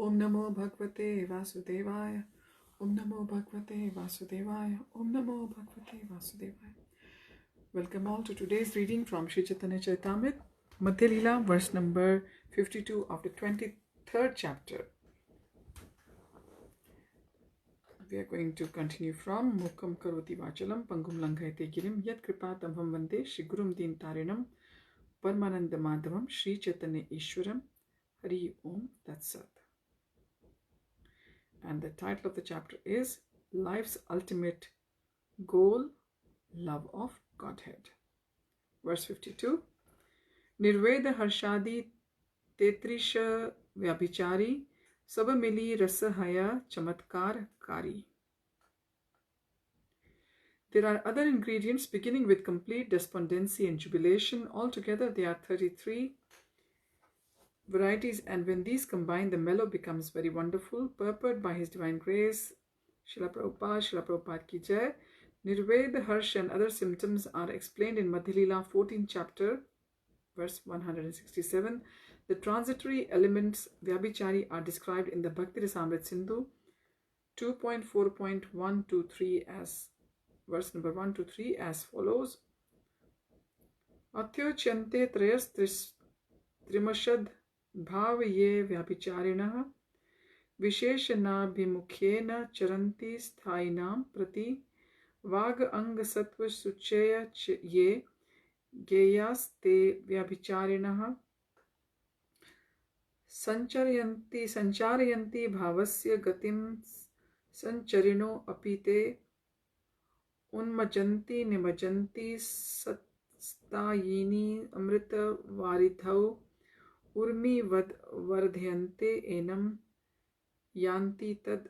Om Namo Bhagavate Vasudevaya. Om Namo Bhagavate Vasudevaya. Om Namo Bhagavate Vasudevaya. Welcome all to today's reading from Sri Chaitanya Charitamrita, Madhya Lila, verse number 52 of the 23rd chapter. We are going to continue from Mukam Karoti Vachalam Pangum Langhayate Girim Yat Kripa Tamham Vande Shri Gurum Din Tarinam Parmananda Madhavam Sri Chaitanya Ishwaram Hari Om Tat Sat. And the title of the chapter is Life's Ultimate Goal, Love of Godhead. Verse 52. Nirveda Harshadi Tetrisha Vyabhichari Sabamili Rasahaya Chamatkar Kari. There are other ingredients beginning with complete despondency and jubilation. Altogether they are 33 varieties, and when these combine, the mellow becomes very wonderful, purported by His Divine Grace. Srila Prabhupada Ki Jai. Nirveda, Harsh and other symptoms are explained in Madhya Lila 14th chapter, verse 167. The transitory elements Vyabhichari are described in the Bhakti Rasamrita Sindhu 2.4.123 as verse number 1 to 3 as follows. Atyochyante trayas trimashad bhav ye vyabhicharinah visheshana bhimukhena charanti sthainam prati vag ang sattva suchaya ye geyas te vyabhicharinah sancharayanti bhavasya gatim sancharino apite unmajanti nimajanti satstayini amrita varidhau urmi vardhyante enam yanti tad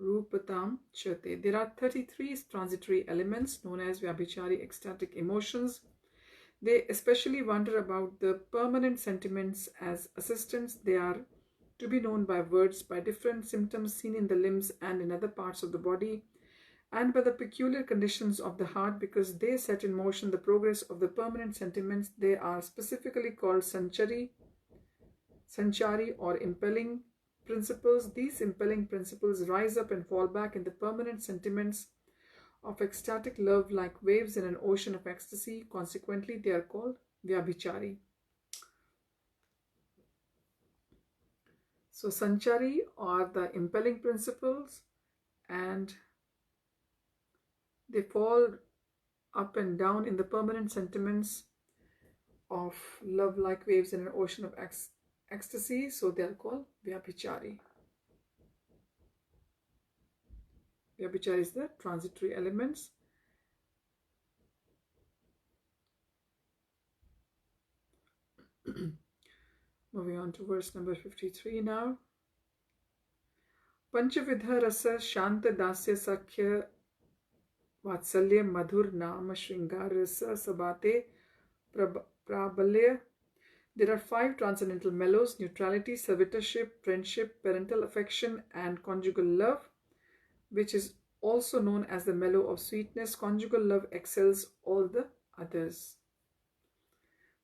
rupatam chate. There are 33 transitory elements known as Vyabhichari ecstatic emotions. They especially wonder about the permanent sentiments as assistants. They are to be known by words, by different symptoms seen in the limbs and in other parts of the body, and by the peculiar conditions of the heart, because they set in motion the progress of the permanent sentiments. They are specifically called sanchari or impelling principles. These impelling principles rise up and fall back in the permanent sentiments of ecstatic love like waves in an ocean of ecstasy. Consequently, they are called Vyabhichari. So, sanchari are the impelling principles, and they fall up and down in the permanent sentiments of love like waves in an ocean of ecstasy. So they are called Vyabhichari. Vyabhichari is the transitory elements. Moving on to verse number 53 now. Panchavidha rasa shanta dasya sakhya vatsalya madhur nama shringar rasa sabate prabalya. There are 5 transcendental mellows: neutrality, servitorship, friendship, parental affection, and conjugal love, which is also known as the mellow of sweetness. Conjugal love excels all the others.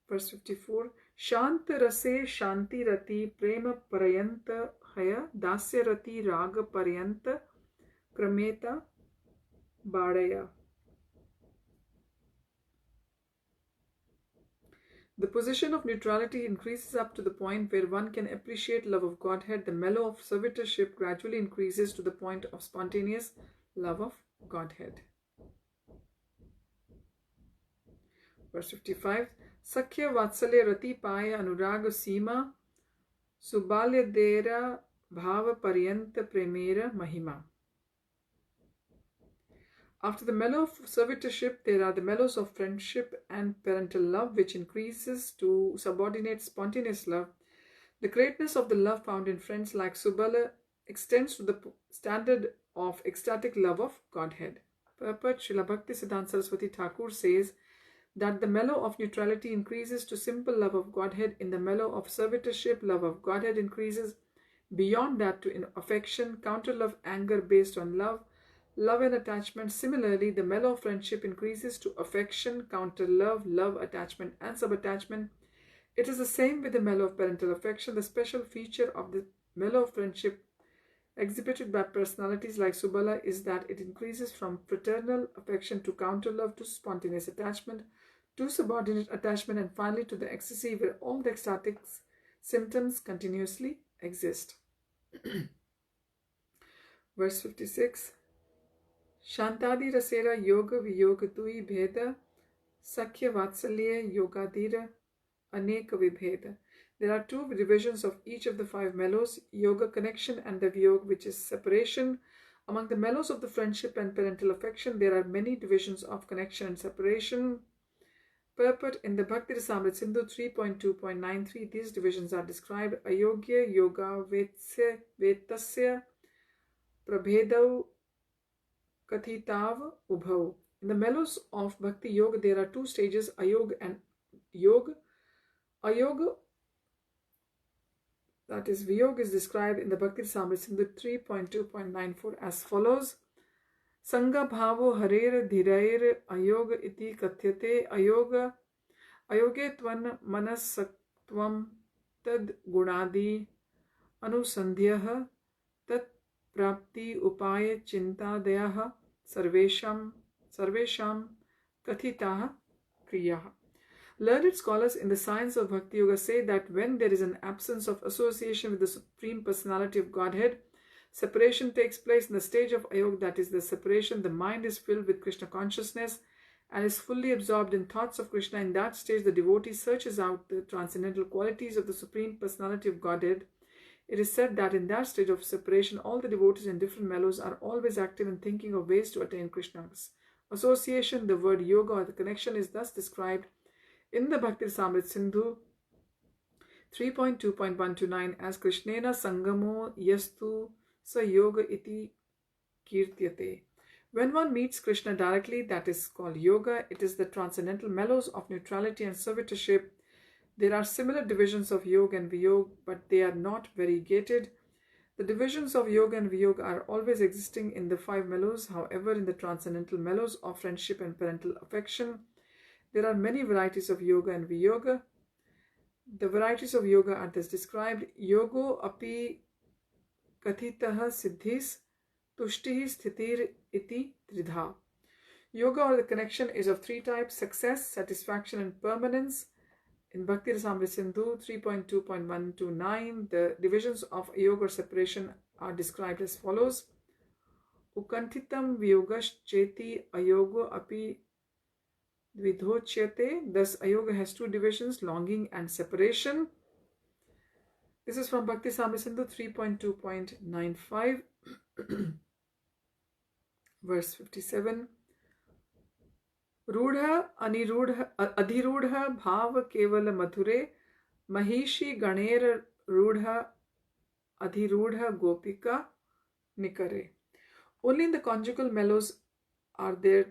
Verse 54. Shanta rase shanti rati prema parayanta haya dasya rati raga parayanta krameta badaya. The position of neutrality increases up to the point where one can appreciate love of Godhead. The mellow of servitorship gradually increases to the point of spontaneous love of Godhead. Verse 55. Sakhya vatsalya rati paya anuraga sima subalya dera bhava paryanta premera mahima. After the mellow of servitorship, there are the mellows of friendship and parental love, which increases to subordinate spontaneous love. The greatness of the love found in friends like Subala extends to the standard of ecstatic love of Godhead. Purport: Srila Bhakti Siddhanta Saraswati Thakur says that the mellow of neutrality increases to simple love of Godhead. In the mellow of servitorship, love of Godhead increases beyond that to affection, counter love, anger based on love, love and attachment. Similarly, the mellow of friendship increases to affection, counter love, love, attachment, and subattachment. It is the same with the mellow of parental affection. The special feature of the mellow of friendship exhibited by personalities like Subala is that it increases from fraternal affection to counter love to spontaneous attachment to subordinate attachment and finally to the ecstasy where all the ecstatic symptoms continuously exist. Verse 56. Shantadi rasera yoga viyoga tui bheda sakya vatsalya yogadira aneka vibheda. There are two divisions of each of the five mellows, yoga connection and the viyog, which is separation. Among the mellows of the friendship and parental affection, there are many divisions of connection and separation. Purport in the Bhakti Rasamrita Sindhu 3.2.93, these divisions are described. Ayogya yoga vetasya prabhedau kathitav ubhau. In the mellows of Bhakti Yoga, there are two stages, Ayog and Yog. Ayog, that is, Viyog, is described in the Bhakti Rasamrita Sindhu 3.2.94 as follows. Sangha bhavo harer dhirair ayog iti kathyate ayoge tvan manasatvam tad gunadi anusandhyah tat prapti upaya chintadayah sarvesham kathitah kriyah. Learned scholars in the science of Bhakti Yoga say that when there is an absence of association with the Supreme Personality of Godhead, separation takes place. In the stage of Ayog, that is the separation, the mind is filled with Krishna consciousness and is fully absorbed in thoughts of Krishna. In that stage, the devotee searches out the transcendental qualities of the Supreme Personality of Godhead. It is said that in that stage of separation, all the devotees in different mellows are always active in thinking of ways to attain Krishna's association. The word yoga or the connection is thus described in the Bhakti Rasamrita Sindhu 3.2.129 as Krishnena Sangamo Yastu Sa Yoga Iti Kirtyate. When one meets Krishna directly, that is called yoga. It is the transcendental mellows of neutrality and servitorship. There are similar divisions of yoga and viyog, but they are not variegated. The divisions of yoga and viyog are always existing in the five mellows. However, in the transcendental mellows of friendship and parental affection, there are many varieties of yoga and viyoga. The varieties of yoga are thus described. Yogo api kathitah siddhis tushtihi sthitir iti tridha. Yoga or the connection is of three types: success, satisfaction and permanence. In Bhakti Rasamrita Sindhu 3.2.129, the divisions of yoga or separation are described as follows. Ukantitam viyogash cheti ayogo api Vidhochyate. Thus, Ayoga has two divisions, longing and separation. This is from Bhakti Rasamrita Sindhu 3.2.95. Verse 57. Rudha adhirudha bhava kevala madhure mahishi ganer rudha adhirudha gopika nikare. Only in the conjugal mellows are there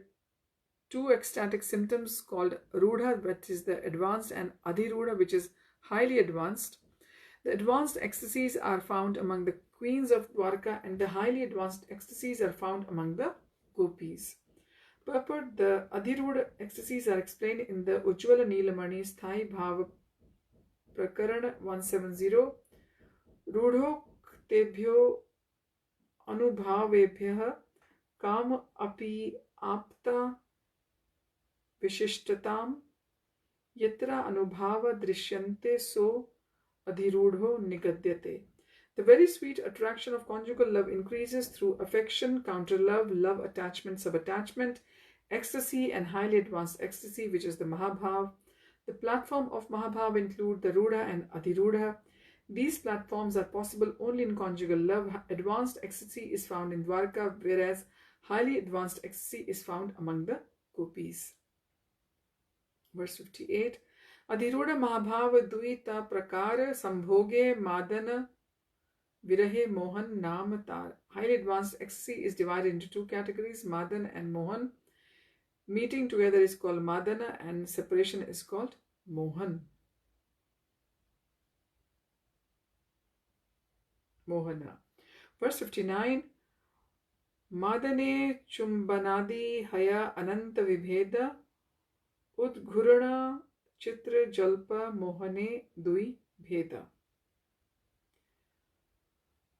two ecstatic symptoms called Rudha, which is the advanced, and Adhirudha, which is highly advanced. The advanced ecstasies are found among the queens of Dwarka, and the highly advanced ecstasies are found among the gopis. Purport: the Adhirudha ecstasies are explained in the Ujjwala Neelamani Sthai Bhava Prakarana 170. Rudho ktebhyo anubhavebhyah kam api apta Vishishtatam yatra anubhava drishyante so adhirudho nigadyate. The very sweet attraction of conjugal love increases through affection, counter love, love attachment, subattachment, ecstasy and highly advanced ecstasy, which is the Mahabhav. The platform of Mahabhav include the Rudha and Adhirudha. These platforms are possible only in conjugal love. Advanced ecstasy is found in Dwarka, whereas highly advanced ecstasy is found among the gopis. Verse 58. Adhirudha Mahabhava Duita Prakara Sambhoge Madana Virahe Mohan Namatar. Highly advanced ecstasy is divided into two categories, Madan and Mohan. Meeting together is called Madana and separation is called Mohan. Mohana. Verse 59. Madane Chumbanadi Haya Ananta Vibheda Udghurana Chitra Jalpa Mohane Dui Bheda.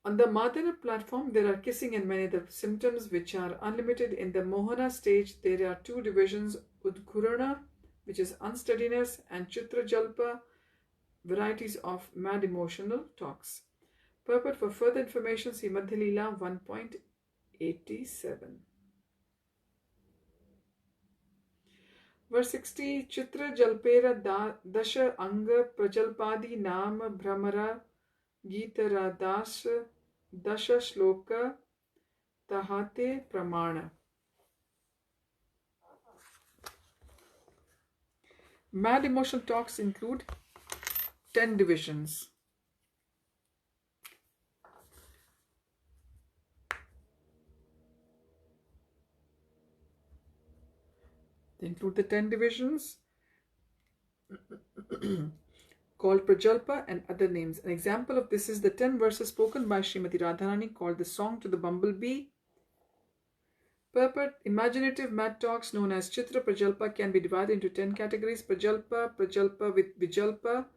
On the Madhya platform, there are kissing and many other symptoms which are unlimited. In the Mohana stage, there are two divisions, Udgurana, which is unsteadiness, and Chitra Jalpa, varieties of mad emotional talks. Purport: for further information, see Madhya Lila 1.87. Verse 60. Chitra Jalpera Dasha Anga Prajalpadi Nama Brahmara Gitara Dasha Shloka Tahate Pramana. Mad emotional talks include 10 divisions. They include the 10 divisions called Prajalpa and other names. An example of this is the 10 verses spoken by Srimati Radharani called the Song to the Bumblebee. Purport: imaginative mad talks known as Chitra Prajalpa can be divided into 10 categories. Prajalpa, Prajalpa with Vijalpa,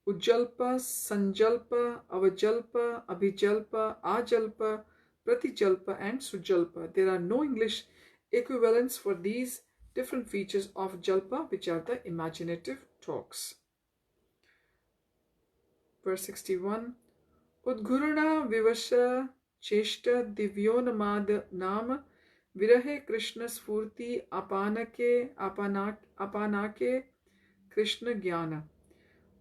Ujjalpa, Sanjalpa, Avajalpa, Abhijalpa, Ajalpa, Pratijalpa and Sujalpa. There are no English equivalents for these different features of Jalpa, which are the imaginative talks. Verse 61. Udghurana Vivasha Cheshta Divyonamad Nam Virahe Krishna Sfurti Apanake Krishna Jnana.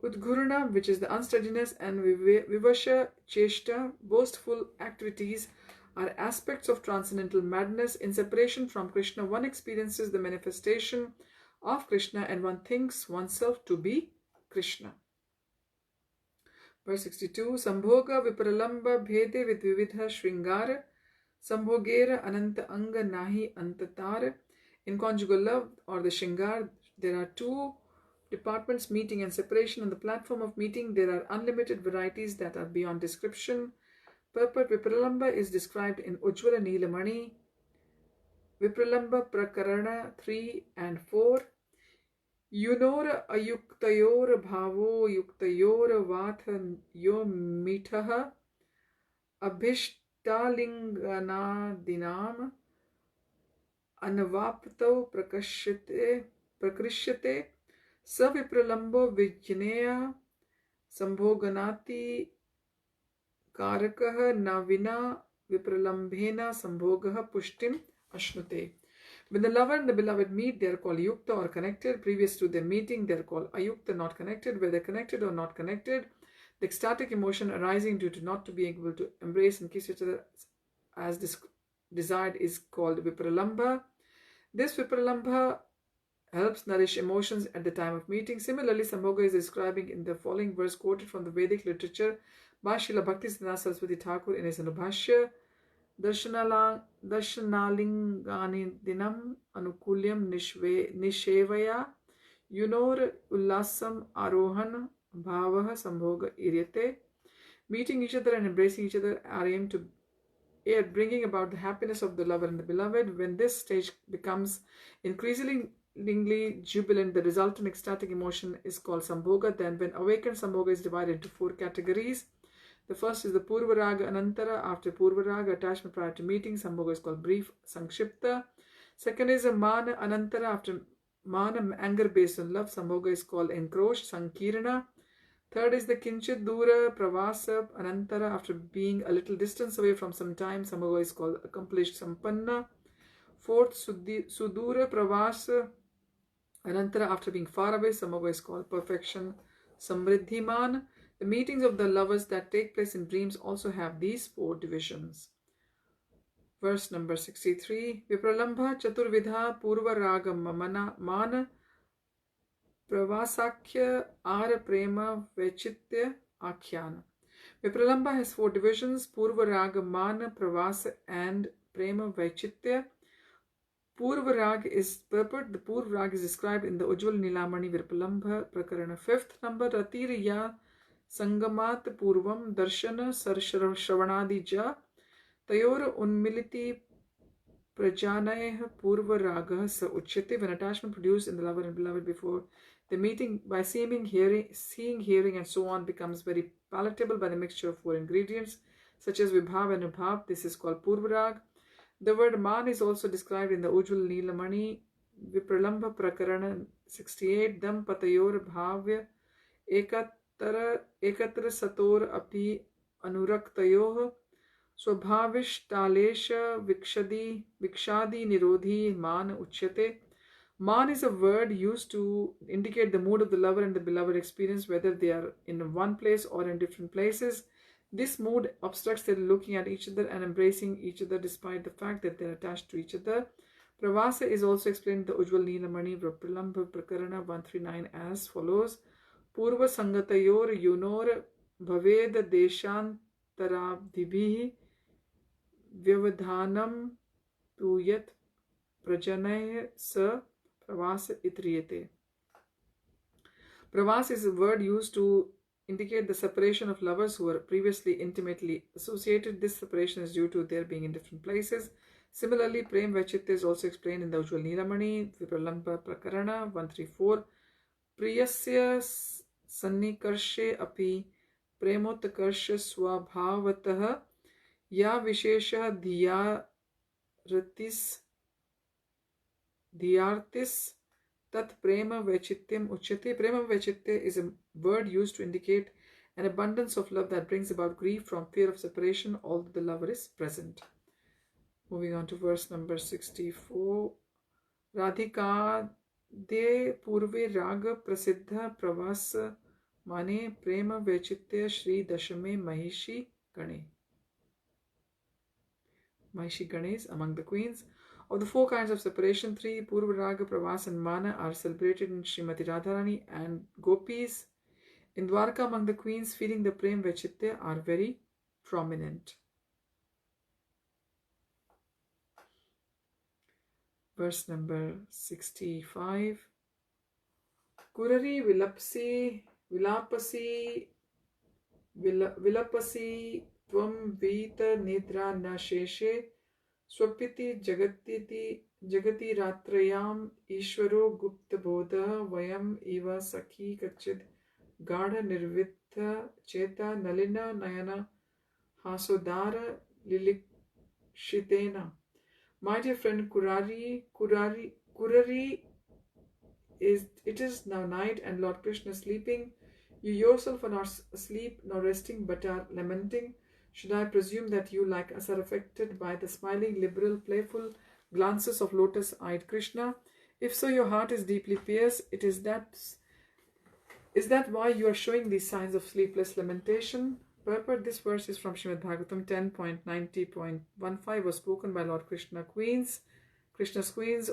Udghurana, which is the unsteadiness, and Vivasha Cheshta, boastful activities, are aspects of transcendental madness. In separation from Krishna, one experiences the manifestation of Krishna and one thinks oneself to be Krishna. Verse 62. Sambhoga Vipralamba Bhede with Vividha Shringara Sambhogera Ananta Anga Nahi Antatar. In conjugal love or the Shringar, there are two departments, meeting and separation. On the platform of meeting, there are unlimited varieties that are beyond description. Purport: Vipralamba is described in Ujjvala Neelamani, Vipralamba Prakarana 3 and 4. Yunor Ayuktayor Bhavo Yuktayor Vatha Yo Mithaha Abhishtalingana Dinam Anavapto Prakrishyate Savipralambo Vijnaya Sambhoganati Karakah Navina Vipralambhena Sambhogaha Pushtim Ashnute. When the lover and the beloved meet, they are called Yukta or connected. Previous to their meeting, they are called Ayukta, not connected. Whether connected or not connected, the ecstatic emotion arising due to not to be able to embrace and kiss each other as desired is called Vipralambha. This Vipralambha helps nourish emotions at the time of meeting. Similarly, Sambhoga is describing in the following verse quoted from the Vedic literature by Srila Bhaktisiddhanta Saraswati Thakur in his Anubhashya. Darshanalingani dinam anukulyam nishevaya yunor ullasam arohan bhavaha sambhoga iryate. Meeting each other and embracing each other are aimed at bringing about the happiness of the lover and the beloved. When this stage becomes increasingly jubilant, the resultant ecstatic emotion is called Sambhoga. Then when awakened, Sambhoga is divided into 4 categories. The first is the Purvaraga Anantara. After Purvaraga, attachment prior to meeting, Sambhoga is called brief, Sankshipta. Second is a Mana Anantara. After Mana, anger based on love, Sambhoga is called encroach, Sankirana. Third is the Kinchit Dura Pravasa Anantara. After being a little distance away from some time, Sambhoga is called accomplished, Sampanna. Fourth, Sudura Pravasa Anantara. After being far away, Sambhoga is called perfection, Samriddhiman. The meetings of the lovers that take place in dreams also have these 4 divisions. Verse number 63. Vipralambha Chaturvidha Purva Raga Mana Pravasakya Ara Prema Vechitya Akhyana. Vipralambha has 4 divisions: Purva Raga, Mana, Pravasa and Prema Vechitya. Purva Raga is purport. The Purva Raga is described in the Ujjvala Nilamani Vipralambha Prakarana 5th number. Ratiriya Sangamat Purvam Darshana Sarshravanadija Tayor Unmiliti Prajanayah Purva Raga Sa Uchyate. When attachment produced in the lover and beloved before The meeting by seeing, hearing, and so on becomes very palatable by the mixture of four ingredients, such as Vibhav and Anubhav. This is called Purvarag. The word man is also described in the Ujjwal Nilamani Vipralambha Prakarana 68. Dam Patayor Bhavya Ekatra Sator Api Anuraktayoh Swabhavish Vikshadi Nirodhi Man Uchyate. Man is a word used to indicate the mood of the lover and the beloved experience, whether they are in one place or in different places. This mood obstructs their looking at each other and embracing each other despite the fact that they are attached to each other. Pravasa is also explained in the Ujjwal Nilamani Vrapalambha Prakarana 139 as follows. Purva Sangatayor Yunor Bhaved Deshantarabdibhi Vyavadhanam Tuyat Prajanay Sa Pravas Itriyate. Pravas is a word used to indicate the separation of lovers who were previously intimately associated. This separation is due to their being in different places. Similarly, Prem Vaichitta is also explained in the Ujjwal Nilamani Vipralambha Prakarana 134. Priyasya Sannikarshe Api Premotakarsha Swabhavatah Ya Vishesha Dhyartis Tat Prema Vaichityam Uchyate. Prema Vaichitte is a word used to indicate an abundance of love that brings about grief from fear of separation, although the lover is present. Moving on to verse number 64. Radhika De Purve Raga Prasiddha Pravas Mane Prema Vaichitya Shri Dashame Mahishi Gane. Mahishi Gane is among the queens. Of the four kinds of separation, three, Purva Raga, Pravas and Mana, are celebrated in Srimati Radharani and Gopis. In Dwarka, among the queens, feeling the Prem Vaichitya are very prominent. Verse number 65. Kurari Vilapasi Tvam Vita Nidra Nasheshe Swapiti Jagati Ratrayam Ishwaro Gupta Bodha Vayam Eva Sakhi Kachid Gadha Nirvitha Cheta Nalina Nayana Hasodara Lilikshitena. My dear friend Kurari, it is now night and Lord Krishna is sleeping. You yourself are not asleep nor resting but are lamenting. Should I presume that you, like us, are affected by the smiling, liberal, playful glances of lotus-eyed Krishna? If so, your heart is deeply pierced. Is that why you are showing these signs of sleepless lamentation? Purport: this verse is from Srimad Bhagavatam 10.90.15, was spoken by Lord Krishna's queens.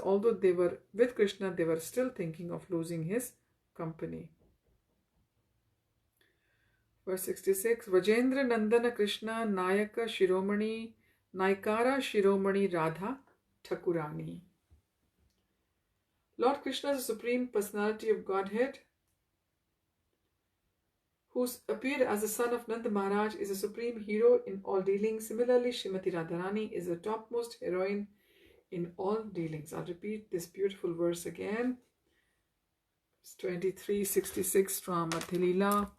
Although they were with Krishna, they were still thinking of losing his company. Verse 66. Vajendra Nandana Krishna Nayaka Shiromani Naikara Shiromani Radha Thakurani. Lord Krishna is the Supreme Personality of Godhead, who appeared as the son of Nanda Maharaj, is a supreme hero in all dealings. Similarly, Srimati Radharani is the topmost heroine in all dealings. I'll repeat this beautiful verse again. It's 23:66 from Madhya Lila.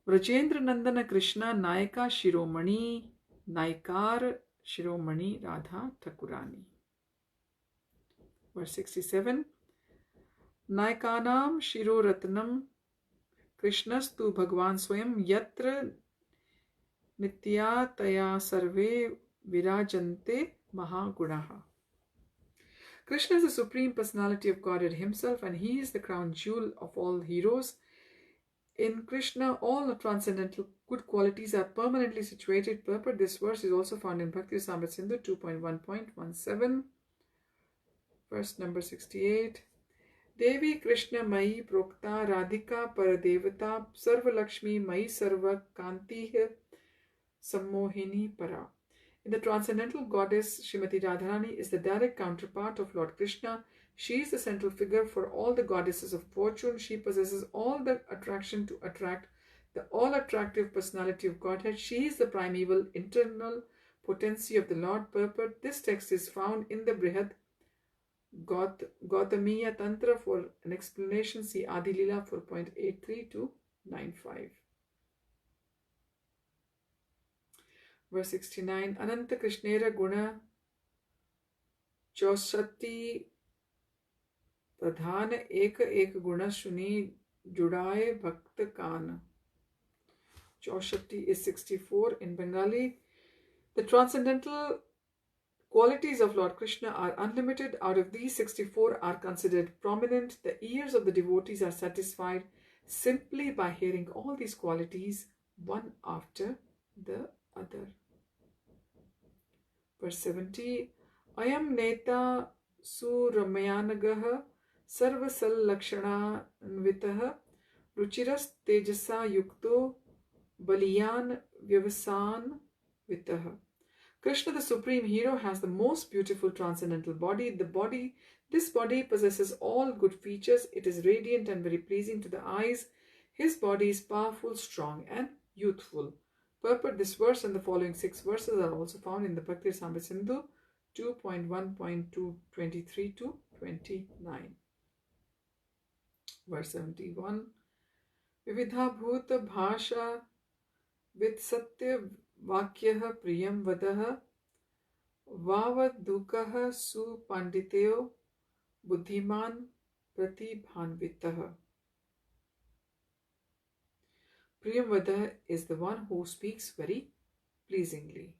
Vrajendra Nandana Krishna Nayaka Shiromani Naikar Shiromani Radha Thakurani. Verse 67. Naikanam Shiro Ratnam Krishnastu Bhagwan Swayam Yatra Nityataya Sarve Virajante Mahagunaha. Krishna is the Supreme Personality of Godhead himself, and he is the crown jewel of all heroes. In Krishna, all the transcendental good qualities are permanently situated. Purport: this verse is also found in Bhakti Rasamrita Sindhu 2.1.17. Verse number 68. Devi Krishna Mai Prokta Radhika Paradevata Sarva Lakshmi Mai Sarva Kanti Sammohini Para. In the transcendental goddess, Srimati Radharani is the direct counterpart of Lord Krishna. She is the central figure for all the goddesses of fortune. She possesses all the attraction to attract the all-attractive personality of Godhead. She is the primeval internal potency of the Lord. Purport: this text is found in the Brihad Gautamiya Tantra for an explanation. See Adi Lila 4.83 to 95. Verse 69. Ananta Krishnera Guna Chausati Pradhan Ek Guna Shuni Judaye Bhakta Kan. Chaushati is 64 in Bengali. The transcendental qualities of Lord Krishna are unlimited. Out of these, 64 are considered prominent. The ears of the devotees are satisfied simply by hearing all these qualities one after the other. Verse 70. Ayam neta suramayanagah sarvasal lakshananvitah ruchiras tejasa yukto baliyan vyavasan vitah. Krishna, the supreme hero, has the most beautiful transcendental body. This body possesses all good features. It is radiant and very pleasing to the eyes. His body is powerful, strong, and youthful. Purport: this verse and the following 6 verses are also found in the Bhakti Rasamrita Sindhu 2.1.223 to 29. Verse 71. Vividha bhuta bhasha vid satya vakyah priyam vadaha vavadukah su panditeo buddhiman pratibhanvitah. Priyam vadaha is the one who speaks very pleasingly.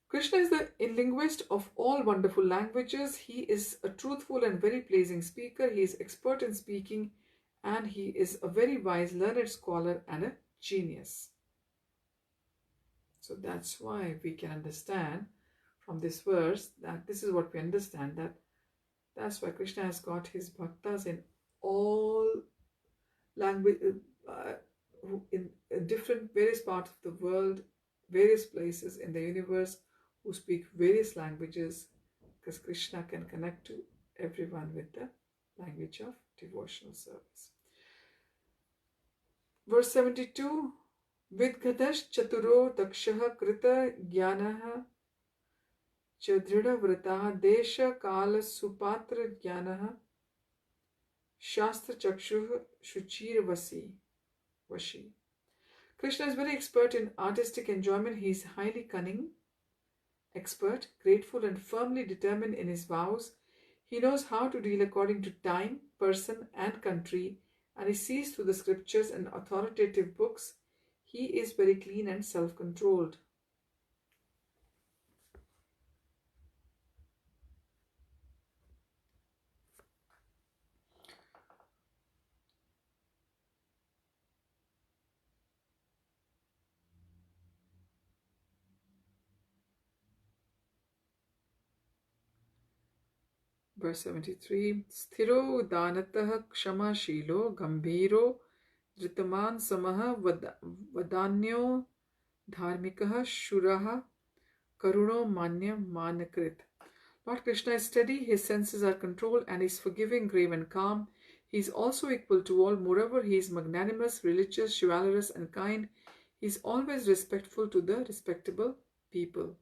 Krishna is the linguist of all wonderful languages. He is a truthful and very pleasing speaker. He is expert in speaking, and he is a very wise, learned scholar and a genius. So that's why we can understand from this verse that this is what we understand, that's why Krishna has got his bhaktas in all language, in different various parts of the world, various places in the universe, who speak various languages, because Krishna can connect to everyone with the language of devotional service. Verse 72. Vidgadash chaturo dakshah krita jnanah chadrida vrataha desha kala supatra jnanah shastra chakshuh shuchir vashi. Krishna is very expert in artistic enjoyment. He is highly cunning, expert, grateful, and firmly determined in his vows. He knows how to deal according to time, person, and country, and he sees through the scriptures and authoritative books. He is very clean and self-controlled. Verse 73. Sthiro danatah kshama shilo gambhiro dritaman samaha vadanyo dharmikah shuraha karuno manya manakrit. Lord Krishna is steady, his senses are controlled, and is forgiving, grave, and calm. He is also equal to all. Moreover, he is magnanimous, religious, chivalrous, and kind. He is always respectful to the respectable people.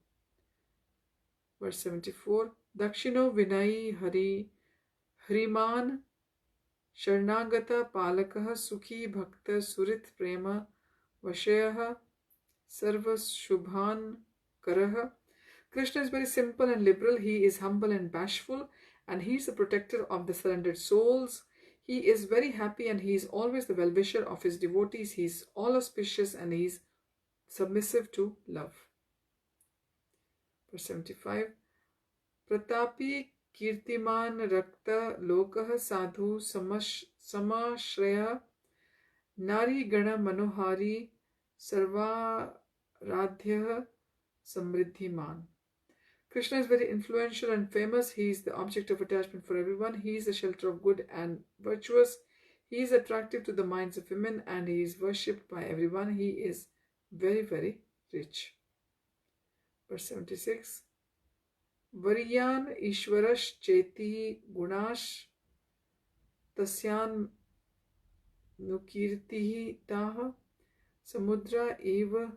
Verse 74. Dakshino Vinai Hriman Sharnagata Palakah Sukhi Bhakta Surit Prema Vashayah Sarva Shubhan Karaha. Krishna is very simple and liberal. He is humble and bashful, and he is the protector of the surrendered souls. He is very happy, and he is always the well-wisher of his devotees. He is all auspicious, and he is submissive to love. Verse 75. Pratapi Kirtiman Rakta Lokah Sadhu Samashraya Nari Gana Manohari Sarvaradhyah Samriddhiman. Krishna is very influential and famous. He is the object of attachment for everyone. He is the shelter of good and virtuous. He is attractive to the minds of women, and he is worshipped by everyone. He is very, very rich. Verse 76. Variyan Ishwarash Cheti Gunash Tasyan Nukirtihi Taha Samudra Eva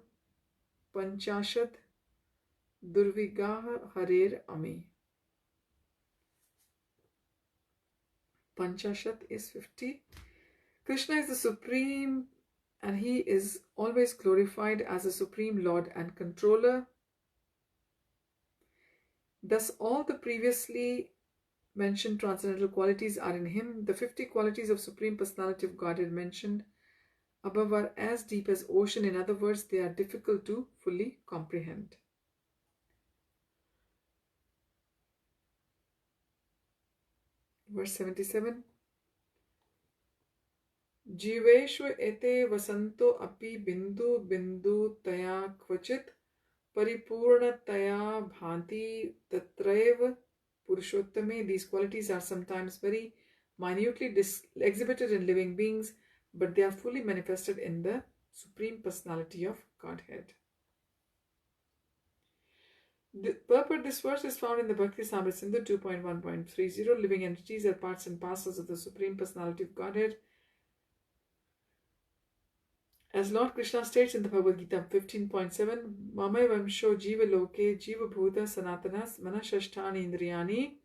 Panchashat Durvigah Harer Ami. Panchashat is 50. Krishna is the supreme and he is always glorified as the supreme Lord and controller. Thus all the previously mentioned transcendental qualities are in him. The 50 qualities of Supreme Personality of Godhead mentioned above are as deep as ocean. In other words, they are difficult to fully comprehend. Verse 77. Jiveshva ete vasanto api bindu bindu taya kvachit paripurnataya bhanti tatraiva purushottame. These qualities are sometimes very minutely exhibited in living beings, but they are fully manifested in the Supreme Personality of Godhead. The purport this verse is found in the Bhakti Samrita Sindhu 2.1.30. Living entities are parts and parcels of the Supreme Personality of Godhead. As Lord Krishna states in the Bhagavad-Gita 15.7, Mame Vamsho Jiva Loke Jiva Bhuta Sanatanas Manashashtani Indriyani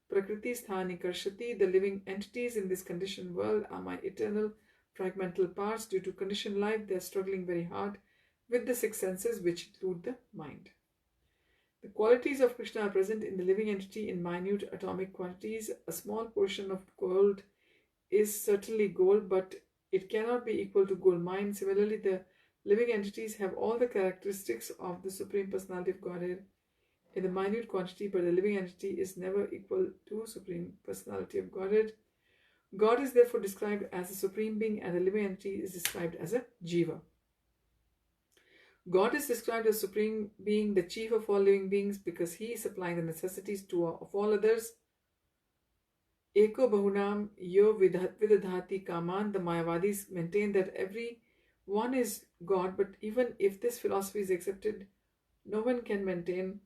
Prakriti Sthani Karshati. The living entities in this conditioned world are my eternal fragmental parts. Due to conditioned life, they are struggling very hard with the six senses, which include the mind. The qualities of Krishna are present in the living entity in minute atomic quantities. A small portion of gold is certainly gold, but it cannot be equal to gold mine. Similarly, the living entities have all the characteristics of the Supreme Personality of Godhead in the minute quantity, but the living entity is never equal to Supreme Personality of Godhead. God is therefore described as a supreme being, and the living entity is described as a jiva. God is described as supreme being, the chief of all living beings, because he is supplying the necessities of all others. Eko bahunam yo vidadhati kaman. The Mayavadis maintain that every one is God, but even if this philosophy is accepted, no one can maintain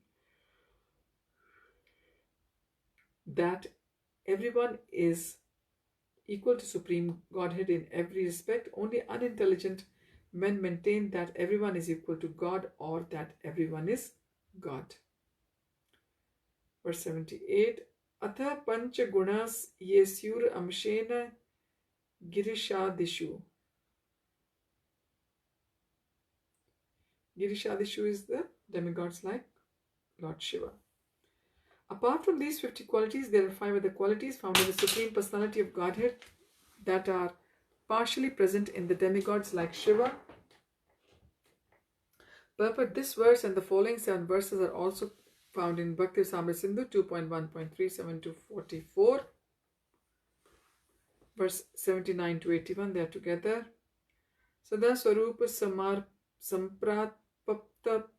that everyone is equal to Supreme Godhead in every respect. Only unintelligent men maintain that everyone is equal to God or that everyone is God. Verse 78. Atha pancha gunas yesyur amshena girishadishu. Girishadishu is the demigods like Lord Shiva. Apart from these 50 qualities, there are 5 other qualities found in the Supreme Personality of Godhead that are partially present in the demigods like Shiva. Purport this verse and the following 7 verses are also found in Bhakti Samrita Sindhu 2.1.37 to 44. Verse 79 to 81, they are together. Sada Swarupa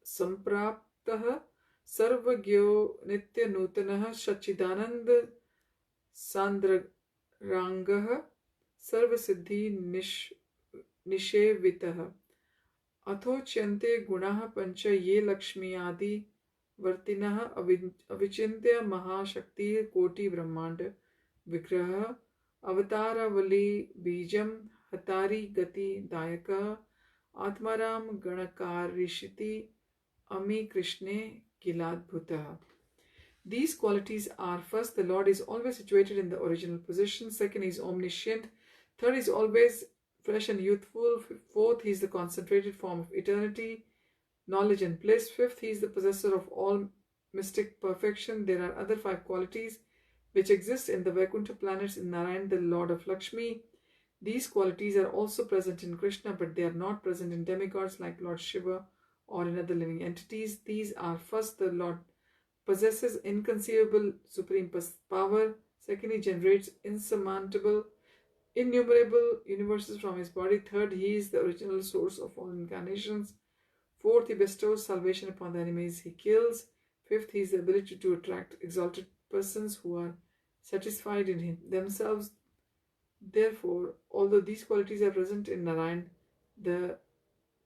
Sampraptah Sarvagyo Nitya Nutanah Shachidanand Sandrarangah Sarvasiddhi Nishevitah Athochante Gunaha Pancha Ye Lakshmi Adi Vartinah Avichintya Mahashakti Koti Brahmanda Vigraha Avatara Vali Bijam Hatari Gati Dayaka Atmaram Ganakarishiti Ami Krishne Kiladbhuta. These qualities are: first, the Lord is always situated in the original position. Second, he is omniscient. Third, he is always fresh and youthful. Fourth, he is the concentrated form of eternity, knowledge and bliss. Fifth, he is the possessor of all mystic perfection. There are other 5 qualities which exist in the Vaikuntha planets in Narayan, the Lord of Lakshmi. These qualities are also present in Krishna, but they are not present in demigods like Lord Shiva or in other living entities. These are: first, the Lord possesses inconceivable supreme power. Second, he generates innumerable universes from his body. Third, he is the original source of all incarnations. Fourth, he bestows salvation upon the enemies he kills. Fifth, he is the ability to attract exalted persons who are satisfied in themselves. Therefore, although these qualities are present in Narayan, the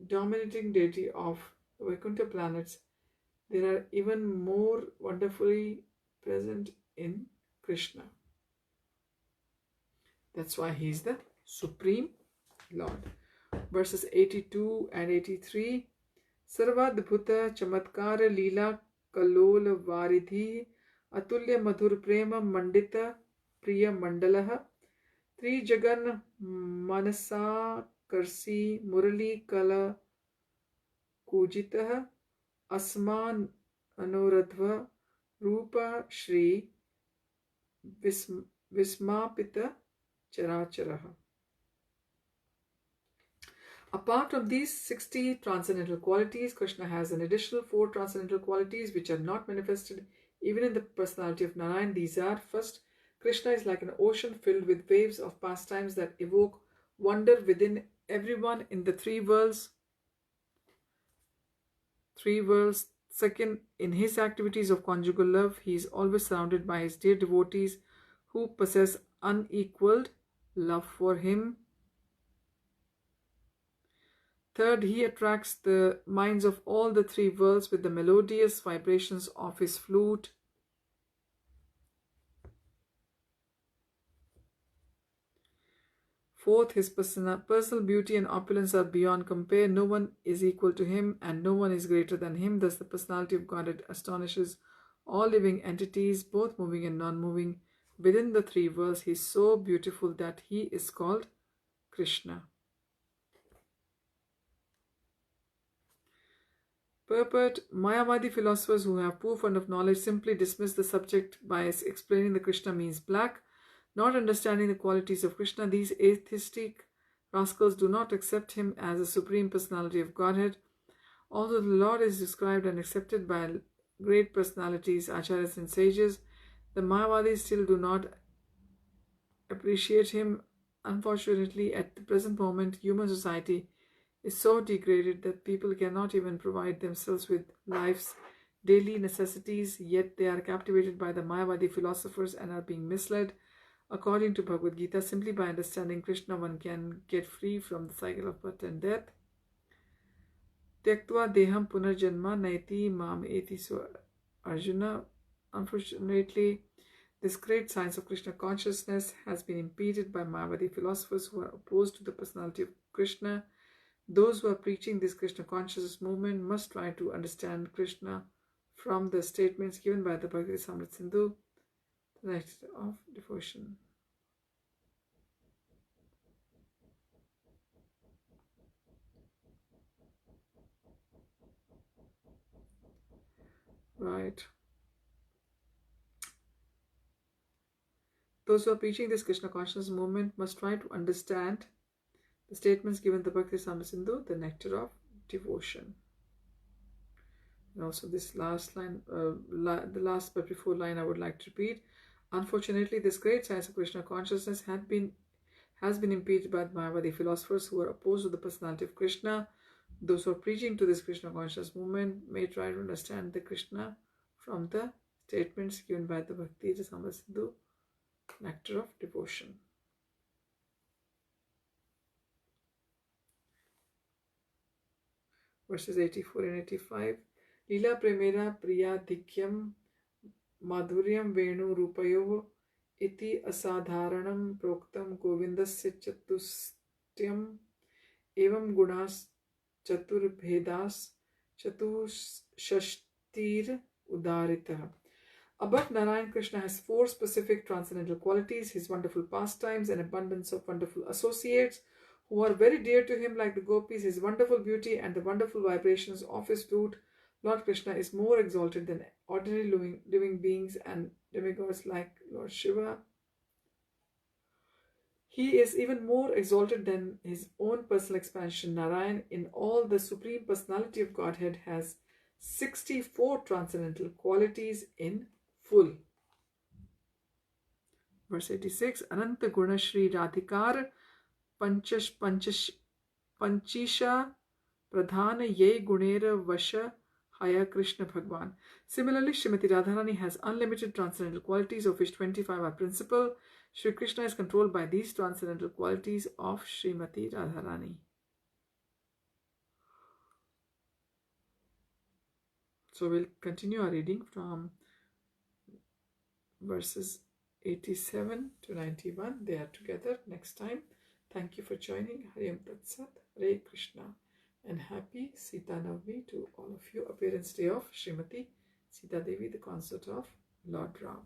dominating deity of the Vaikuntha planets, they are even more wonderfully present in Krishna. That's why he is the Supreme Lord. Verses 82 and 83. Sarvadbhuta Chamatkara Lila Kalola Varidhi Atulya Madhur Prema Mandita Priya Mandalaha, Tri Jagan Manasa Karsi Murali Kala Kujitaha, Asman Anuradhva Rupa Shri Vismapita Characharaha. Apart from these 60 transcendental qualities, Krishna has an additional 4 transcendental qualities which are not manifested even in the personality of Narayan. These are: first, Krishna is like an ocean filled with waves of pastimes that evoke wonder within everyone in the three worlds. Second, in his activities of conjugal love, he is always surrounded by his dear devotees who possess unequaled love for him. Third, he attracts the minds of all the three worlds with the melodious vibrations of his flute. Fourth, his personal beauty and opulence are beyond compare. No one is equal to him and no one is greater than him. Thus, the personality of Godhead astonishes all living entities, both moving and non-moving. Within the three worlds, he is so beautiful that he is called Krishna. Purport: Mayavadi philosophers who have poor fund of knowledge simply dismiss the subject by explaining that Krishna means black, not understanding the qualities of Krishna. These atheistic rascals do not accept him as a supreme personality of Godhead. Although the Lord is described and accepted by great personalities, acharyas and sages, the Mayavadis still do not appreciate him. Unfortunately, at the present moment, human society is so degraded that people cannot even provide themselves with life's daily necessities, yet they are captivated by the Mayavadi philosophers and are being misled. According to Bhagavad-Gita, simply by understanding Krishna, one can get free from the cycle of birth and death. Tyaktva deham punarjanma naiti mam eti. So Arjuna, unfortunately, this great science of Krishna consciousness has been impeded by Mayavadi philosophers who are opposed to the personality of Krishna. Those who are preaching this Krishna consciousness movement must try to understand Krishna from the statements given by the Bhagavad-Gita Sindhu, the nectar of devotion. Right. Those who are preaching this Krishna consciousness movement must try to understand the statements given in the Bhagavad-Gita Sindhu, the nectar of devotion. And also this last line, the last but before line I would like to repeat. Unfortunately, this great science of Krishna consciousness has been impeded by the Mayavadi philosophers who are opposed to the personality of Krishna. Those who are preaching to this Krishna consciousness movement may try to understand the Krishna from the statements given by the Bhakti Sindhu, nectar of devotion. Verses 84 and 85. Lila premera priya dikyam madhuryam venu rupayo iti asadharanam proktam govindasya chatustyam evam gunas chaturbhedas chatushashtir udaritah. Above Narayan, Krishna has 4 specific transcendental qualities: his wonderful pastimes, an abundance of wonderful associates who are very dear to him like the gopis, his wonderful beauty and the wonderful vibrations of his flute. Lord Krishna is more exalted than ordinary living beings and demigods like Lord Shiva. He is even more exalted than his own personal expansion. Narayan, in all the Supreme Personality of Godhead, has 64 transcendental qualities in full. Verse 86. Ananta Guna Shri Radhikar Panchisha Pradhana Ye Gunera Vasha Haya Krishna Bhagwan. Similarly, Srimati Radharani has unlimited transcendental qualities, of which 25 are principal. Shri Krishna is controlled by these transcendental qualities of Srimati Radharani. So we'll continue our reading from verses 87 to 91. They are together next time. Thank you for joining. Hari Om Tat Sat. Hare Krishna. And happy Sita Navami to all of you. Appearance day of Srimati Sita Devi, the consort of Lord Ram.